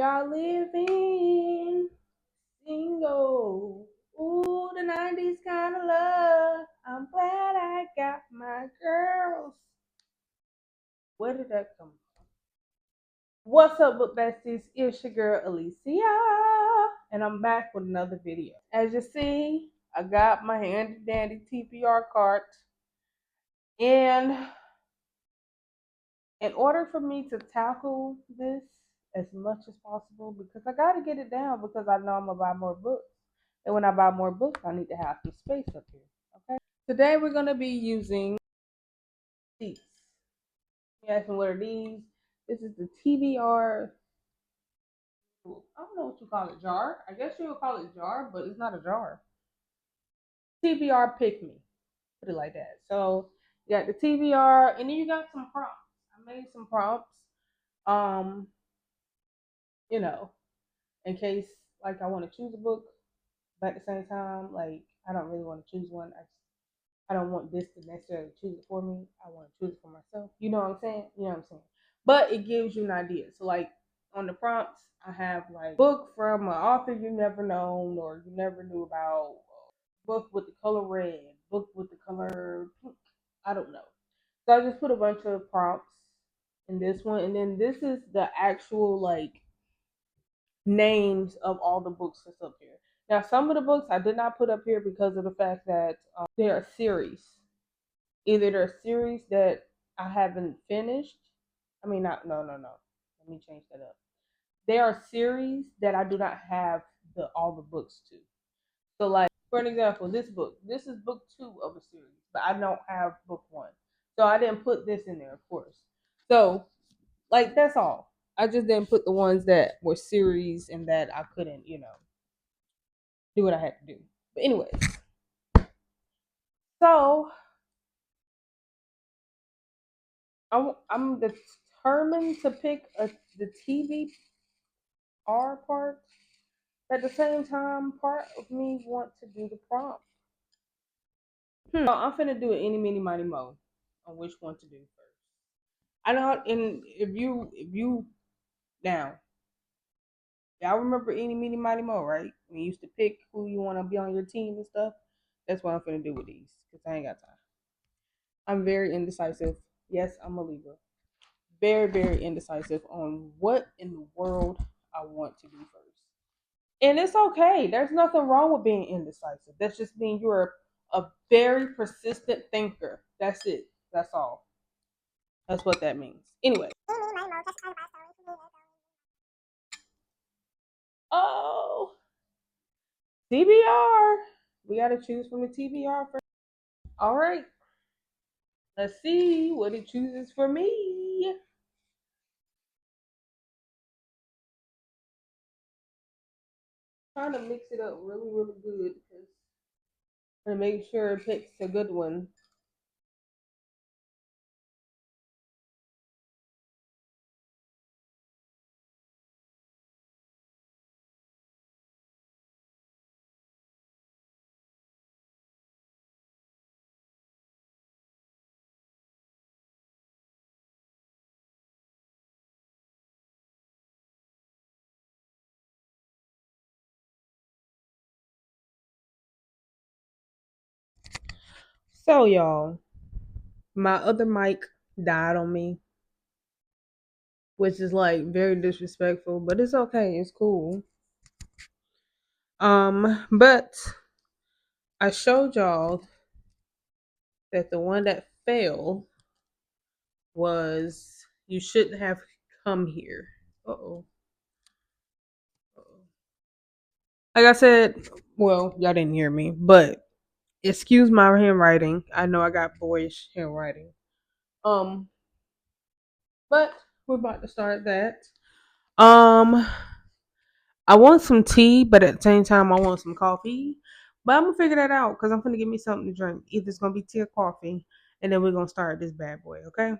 are living single. Ooh, the 90s kind of love. I'm glad I got my girls. Where did that come from? What's up, book besties? It's your girl Alicia, and I'm back with another video. As you see, I got my handy dandy TBR cart, and in order for me to tackle this as much as possible, because I got to get it down, because I know I'm gonna buy more books, and when I buy more books, I need to have some space up here. Okay. Today we're gonna be using these. You asking what are these? This is the TBR. I don't know what you call it, jar. I guess you would call it jar, but it's not a jar. TBR Pick Me. Put it like that. So you got the TBR, and then you got some prompts. I made some prompts. Um, you know, in case like I want to choose a book, but at the same time, like I don't really want to choose one. I don't want this to necessarily choose it for me. I want to choose it for myself. You know what I'm saying? You know what I'm saying? But it gives you an idea. So like on the prompts, I have like book from an author you never known or you never knew about, book with the color red, book with the color pink. I don't know. So I just put a bunch of prompts in this one, and then this is the actual like names of all the books that's up here. Now, some of the books I did not put up here because of the fact that they're a series. Either they're a series that I haven't finished. I mean, not no. Let me change that up. They are series that I do not have all the books to. So, like for an example, this is book 2 of a series, but I don't have book 1, so I didn't put this in there, of course. So, like that's all. I just didn't put the ones that were series and that I couldn't, do what I had to do. But anyways, so I'm determined to pick the TBR part. At the same time, part of me want to do the prompt. So I'm finna do an any, mini, mighty, mo on which one to do first. I know, and if you now, y'all remember any, mini, mighty, mo, right? We used to pick who you want to be on your team and stuff. That's what I'm finna do with these because I ain't got time. I'm very indecisive. Yes, I'm a Libra. Very, very indecisive on what in the world I want to do first. And it's okay. There's nothing wrong with being indecisive. That's just mean you're a very persistent thinker. That's it. That's all. That's what that means. Anyway. Oh, TBR. We got to choose from the TBR first. All right. Let's see what it chooses for me. Trying to mix it up really, really good because to make sure it picks a good one. So, y'all, my other mic died on me, which is like very disrespectful, but it's okay. It's cool. But I showed y'all that the one that failed was you shouldn't have come here. Uh-oh. Like I said, well, y'all didn't hear me, but excuse my handwriting. I know I got boyish handwriting. Um, but we're about to start that. Um, I want some tea, but at the same time, I want some coffee. But I'm gonna figure that out because I'm gonna give me something to drink. Either it's gonna be tea or coffee, and then we're gonna start this bad boy. Okay.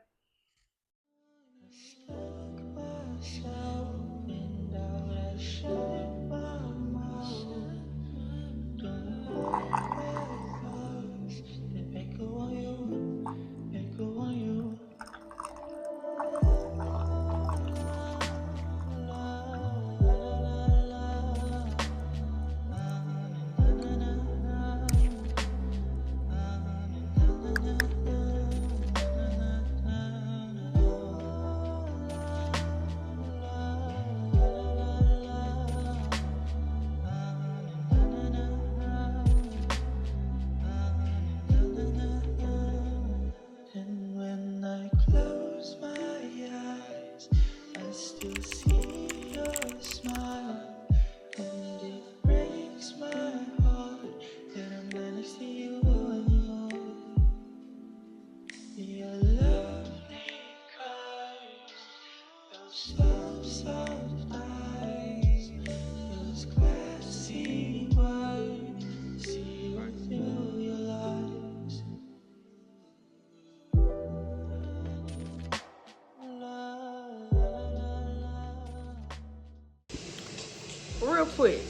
quick.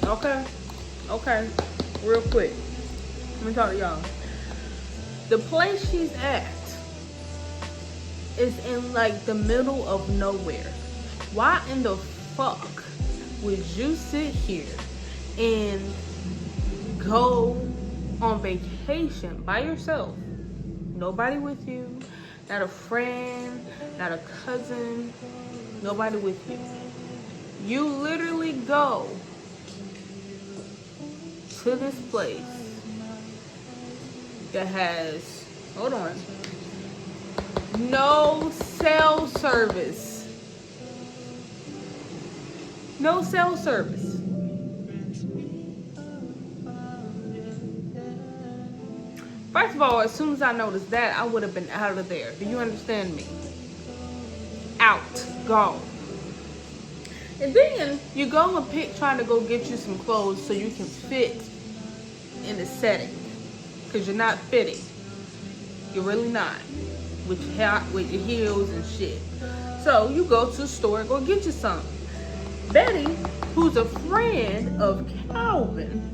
Okay? Okay. Real quick. Let me talk to y'all. The place she's at is in like the middle of nowhere. Why in the fuck would you sit here and go on vacation by yourself? Nobody with you, not a friend, not a cousin, nobody with you. You literally go to this place that has, hold on, no cell service. No cell service. First of all, as soon as I noticed that, I would have been out of there. Do you understand me? Out. Gone. And then you go and trying to go get you some clothes so you can fit in the setting. Because you're not fitting. You're really not. With your heels and shit. So you go to the store and go get you some. Betty, who's a friend of Calvin,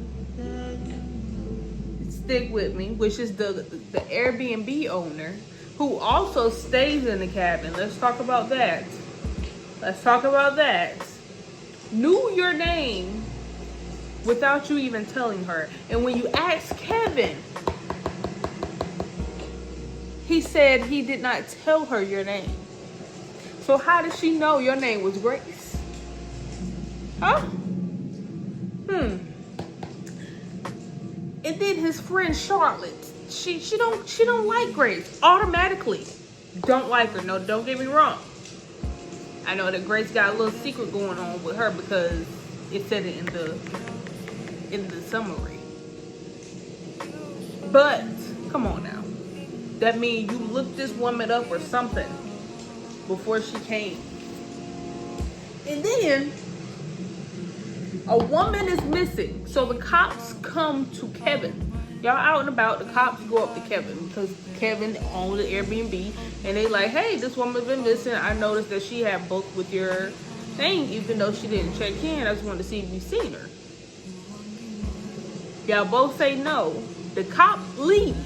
stick with me, which is the Airbnb owner, who also stays in the cabin. Let's talk about that. Knew your name without you even telling her. And when you asked Kevin, he said he did not tell her your name. So how did she know your name was Grace? Huh? And then his friend Charlotte, she don't like Grace. Automatically don't like her. No, don't get me wrong. I know that Grace got a little secret going on with her because it said it in the summary. But come on now. That means you looked this woman up or something before she came. And then a woman is missing. So the cops come to Kevin. Y'all out and about, the cops go up to Kevin because Kevin owns the Airbnb. And they like, hey, this woman's been missing. I noticed that she had booked with your thing even though she didn't check in. I just wanted to see if you seen her. Y'all both say no. The cop leave.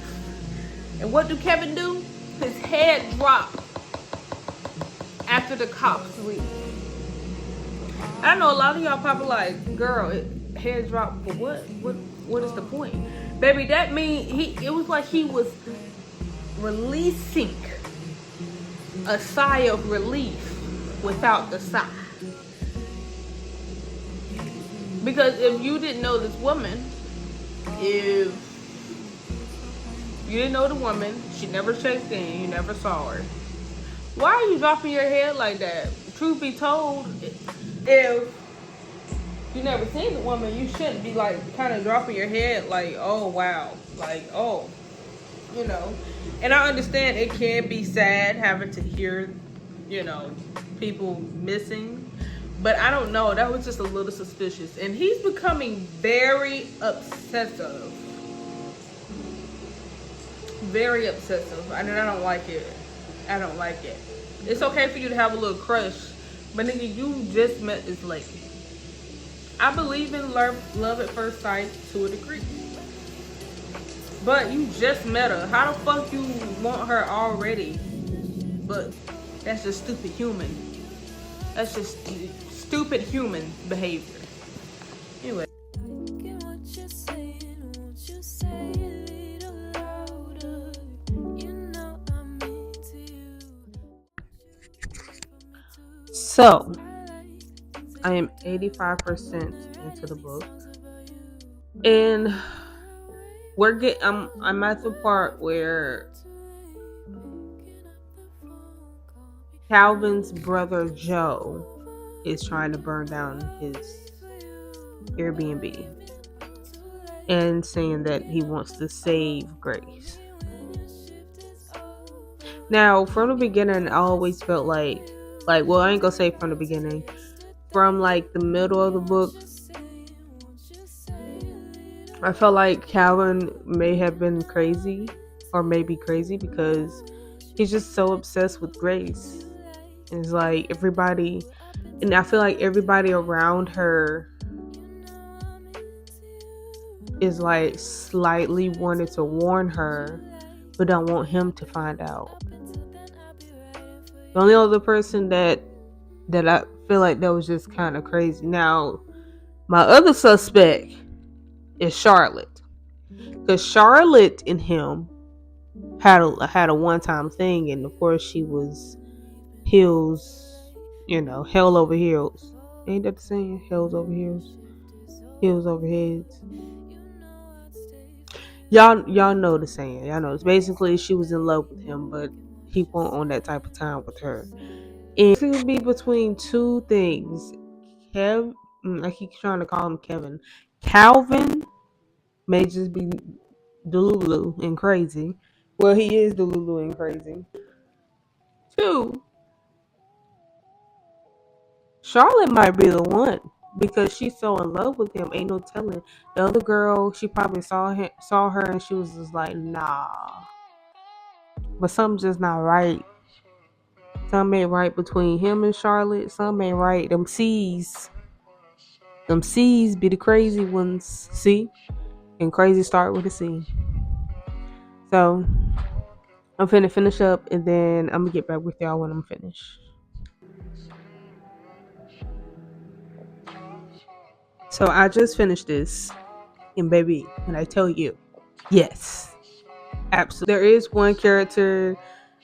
And what do Kevin do? His head drop after the cops leave. I know a lot of y'all probably like, girl, head drop for what? What is the point? Baby, that mean it was like he was releasing a sigh of relief without the sigh. Because if you didn't know this woman, if you didn't know the woman, she never checked in, you never saw her, why are you dropping your head like that? Truth be told, if you never seen the woman, you shouldn't be like kind of dropping your head like, oh wow, like, oh, you know. And I understand it can be sad having to hear, you know, people missing, but I don't know, that was just a little suspicious. And he's becoming very obsessive. Very obsessive. I don't like it. I don't like it. It's okay for you to have a little crush, but nigga, you just met this lady. I believe in love at first sight to a degree. But you just met her. How the fuck you want her already? But that's just stupid human. That's just stupid human behavior. Anyway. So, I am 85% into the book, and I'm at the part where Calvin's brother Joe is trying to burn down his Airbnb and saying that he wants to save Grace. Now, from the beginning, I always felt like, well, I ain't gonna say from the beginning. From like the middle of the book, I felt like Calvin may have been crazy, or maybe crazy, because he's just so obsessed with Grace. And it's like everybody, and I feel like everybody around her is like slightly wanted to warn her, but don't want him to find out. The only other person that I feel like that was just kind of crazy. Now, my other suspect is Charlotte, because Charlotte and him had a one time thing, and of course she was heels, hell over heels. Ain't that the saying? Hells over heels, heels over heads. Y'all know the saying. Y'all know it's basically she was in love with him, but he won't on that type of time with her. And it would be between two things. I keep trying to call him Kevin. Calvin may just be Delulu and crazy. Well, he is Delulu and crazy. Two, Charlotte might be the one because she's so in love with him. Ain't no telling. The other girl, she probably saw her, and she was just like, nah. But something's just not right. Something ain't right between him and Charlotte. Something ain't right. Them C's be the crazy ones. See? And crazy start with a C. So I'm finna finish up, and then I'm gonna get back with y'all when I'm finished. So I just finished this, and baby, and I tell you, yes, absolutely. There is one character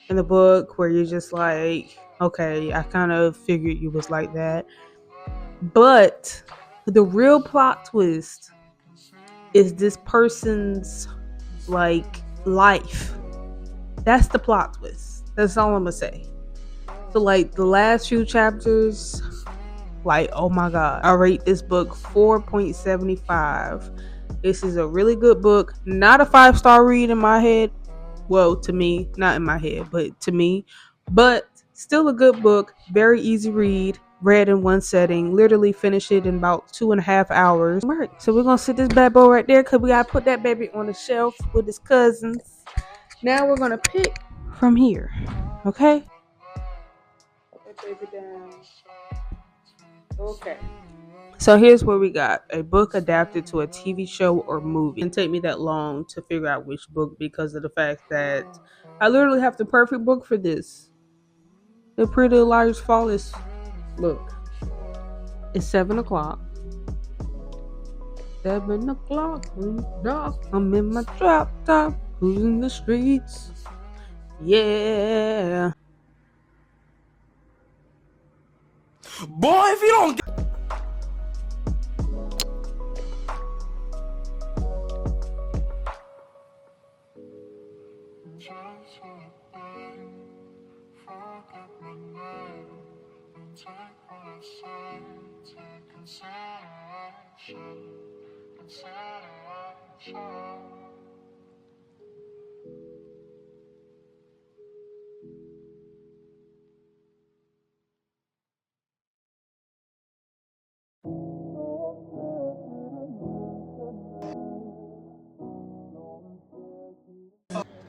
in the book where you're just like, okay, I kind of figured you was like that. But the real plot twist is this person's like life. That's the plot twist. That's all I'm gonna say. So like the last few chapters, like, oh my god, I rate this book 4.75. This is a really good book. Not a 5-star read in my head. Well, to me, not in my head, but to me. But still a good book. Very easy read. Read in one setting. Literally finished it in about 2.5 hours. Right. So we're gonna sit this bad boy right there because we gotta put that baby on the shelf with his cousins. Now we're gonna pick from here. Okay? Put that baby down. Okay. So here's what we got. A book adapted to a TV show or movie. It didn't take me that long to figure out which book because of the fact that I literally have the perfect book for this. The Pretty Liars Flawless book. It's 7 o'clock. 7 o'clock in the dark. I'm in my drop top, cruising the streets. Yeah. Boy, if you don't get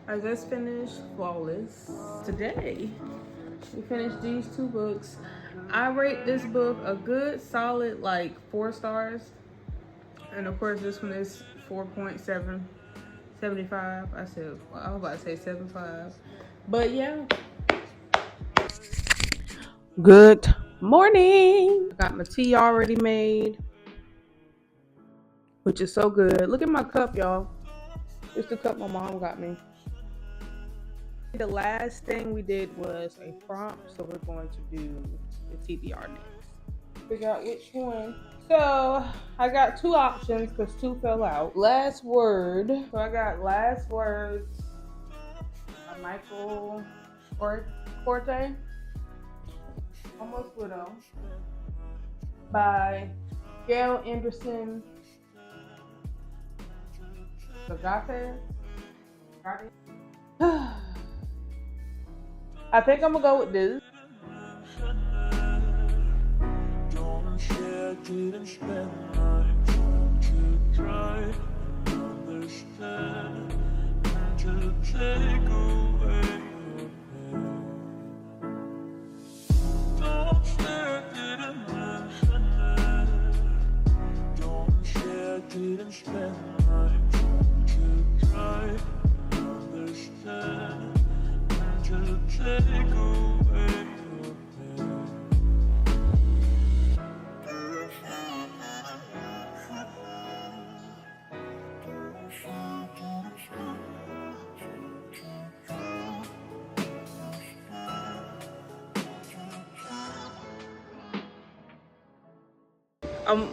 I just finished Flawless. Today, we finished these two books. I rate this book a good solid like 4 stars. And of course this one is 4.75. I was about to say 75. But yeah. Good morning. I got my tea already made, which is so good. Look at my cup, y'all. It's the cup my mom got me. The last thing we did was a prompt, so we're going to do the TBR next. Figure out which one. So I got 2 options because 2 fell out. Last word. So I got Last Words by Michael Corte. Almost Widow. By Gail Anderson Zagate. I think I'm gonna go with this. didn't spend my time to try to understand and to take away your pain. Don't say I didn't mention it. Don't say I didn't spend my I'm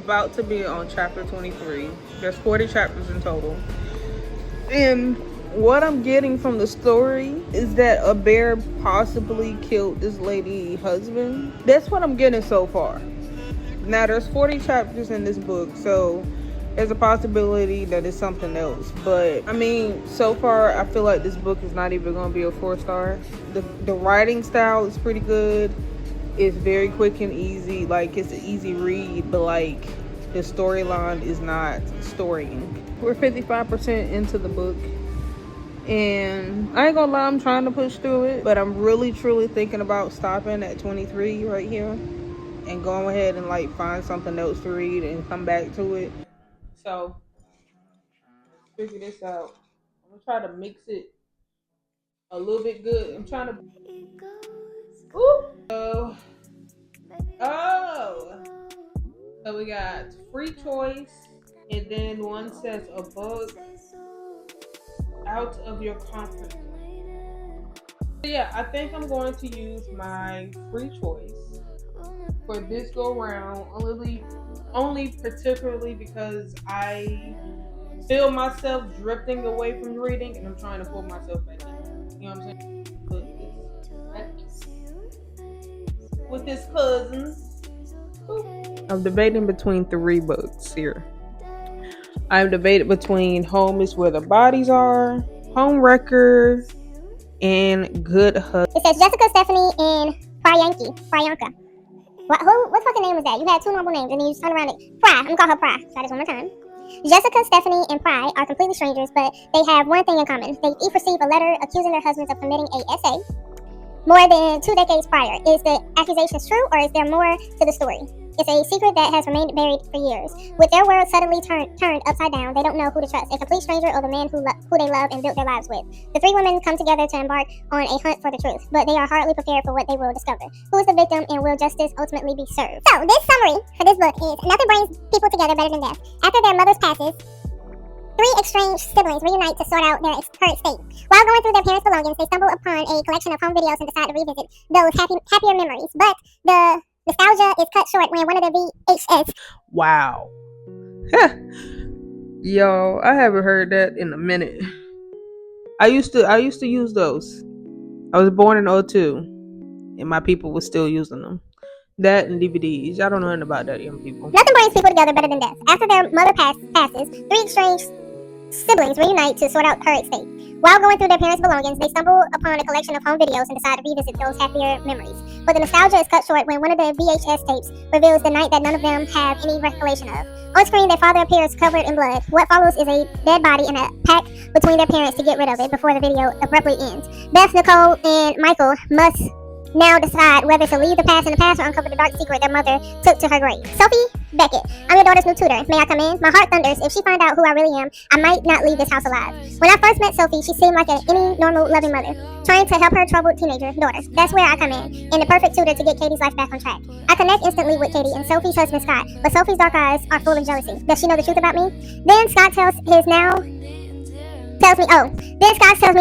about to be on chapter 23. There's 40 chapters in total. And what I'm getting from the story is that a bear possibly killed this lady's husband. That's what I'm getting so far. Now there's 40 chapters in this book, so there's a possibility that it's something else. But I mean, so far I feel like this book is not even gonna be a 4-star. The writing style is pretty good. It's very quick and easy. Like, it's an easy read, but like the storyline is not storying. We're 55% into the book, and I ain't gonna lie, I'm trying to push through it, but I'm really truly thinking about stopping at 23 right here and going ahead and like find something else to read and come back to it. So let's figure this out. I'm gonna try to mix it a little bit good. I'm trying to. Ooh. Oh. So we got free choice, and then one says a book out of your comfort zone. So yeah, I think I'm going to use my free choice for this go round, only particularly because I feel myself drifting away from reading, and I'm trying to pull myself back in. You know what I'm saying? Put this back with his cousins. I'm debating between 3 books here. I'm debated between Home is Where the Bodies Are, Home Wrecker, and Good Husband. It says Jessica, Stephanie, and Priyanka. What fucking name was that? You had 2 normal names and then you just turn around and Pry. I'm gonna call her Pry. Try this one more time. Jessica, Stephanie, and Pry are completely strangers, but they have one thing in common. They each received a letter accusing their husbands of committing a SA more than 2 decades prior. Is the accusation true, or is there more to the story? It's a secret that has remained buried for years. With their world suddenly turned upside down, they don't know who to trust, a complete stranger or the man who they love and built their lives with. The 3 women come together to embark on a hunt for the truth, but they are hardly prepared for what they will discover. Who is the victim, and will justice ultimately be served? So, this summary for this book is: nothing brings people together better than death. After their mother's passes, 3 estranged siblings reunite to sort out their current state. While going through their parents' belongings, they stumble upon a collection of home videos and decide to revisit those happier memories. But the nostalgia is cut short when one of the VHS. Wow. Yo, I haven't heard that in a minute. I used to use those. I was born in 02, and my people were still using them. That and DVDs. I don't know anything about that, young people. Nothing brings people together better than death. After their mother passes, 3 estranged siblings reunite to sort out current state. While going through their parents' belongings, they stumble upon a collection of home videos and decide to revisit those happier memories. But the nostalgia is cut short when one of the VHS tapes reveals the night that none of them have any recollection of. On screen, their father appears covered in blood. What follows is a dead body and a pact between their parents to get rid of it before the video abruptly ends. Beth, Nicole, and Michael must now decide whether to leave the past in the past or uncover the dark secret their mother took to her grave. Sophie Beckett, I'm your daughter's new tutor. May I come in? My heart thunders. If she finds out who I really am, I might not leave this house alive. When I first met Sophie, she seemed like any normal, loving mother, trying to help her troubled teenager daughter. That's where I come in the perfect tutor to get Katie's life back on track. I connect instantly with Katie and Sophie's husband, Scott, but Sophie's dark eyes are full of jealousy. Does she know the truth about me? Then Scott tells me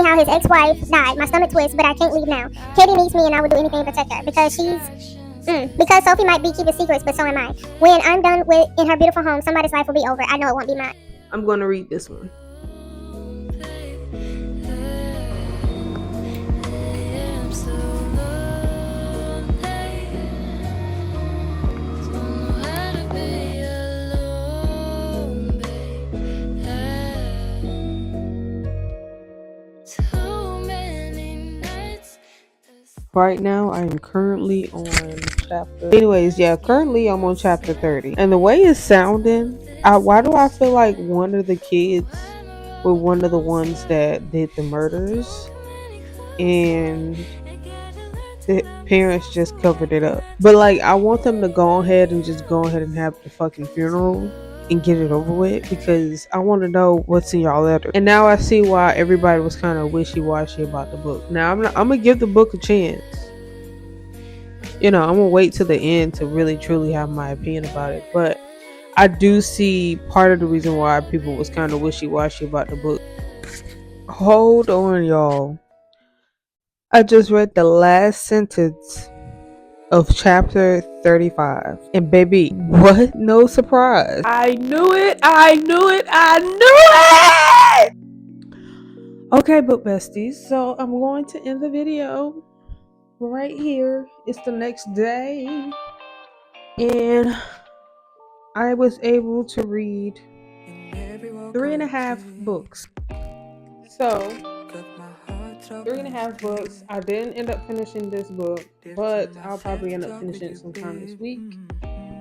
how his ex-wife died. My stomach twists, but I can't leave now. Katie needs me, and I would do anything to protect her because because Sophie might be keeping secrets, but so am I. When I'm done in her beautiful home, somebody's life will be over. I know it won't be mine. I'm going to read this one. Right now, I am currently on currently I'm on chapter 30. And the way it's sounding, why do I feel like one of the kids were one of the ones that did the murders, and the parents just covered it up? But like, I want them to go ahead and have the fucking funeral and get it over with, because I want to know what's in y'all letter. And now I see why everybody was kind of wishy-washy about the book. Now I'm gonna give the book a chance. I'm gonna wait till the end to really truly have my opinion about it. But I do see part of the reason why people was kind of wishy-washy about the book. Hold on, y'all. I just read the last sentence of chapter 35. And baby, what? No surprise. I knew it. I knew it. I knew it. Okay, book besties. So I'm going to end the video right here. It's the next day. And I was able to read 3.5 books. So 3.5 books. I didn't end up finishing this book, but I'll probably end up finishing it sometime this week.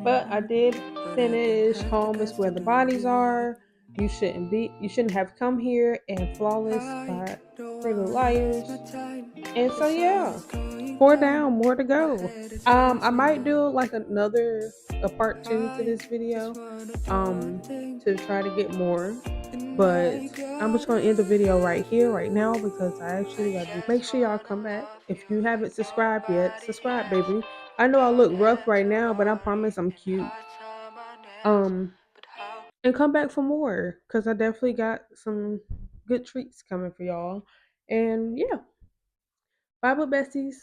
But I did finish Home is Where the Bodies Are. You shouldn't have come here, and Flawless by Pretty Little Liars. And so yeah, 4 down, more to go. I might do like a part two to this video. To try to get more. But I'm just gonna end the video right here, right now, because I actually gotta do. Make sure y'all come back. If you haven't subscribed yet, subscribe, baby. I know I look rough right now, but I promise I'm cute. Um, and come back for more, cause I definitely got some good treats coming for y'all. And yeah, bye, besties.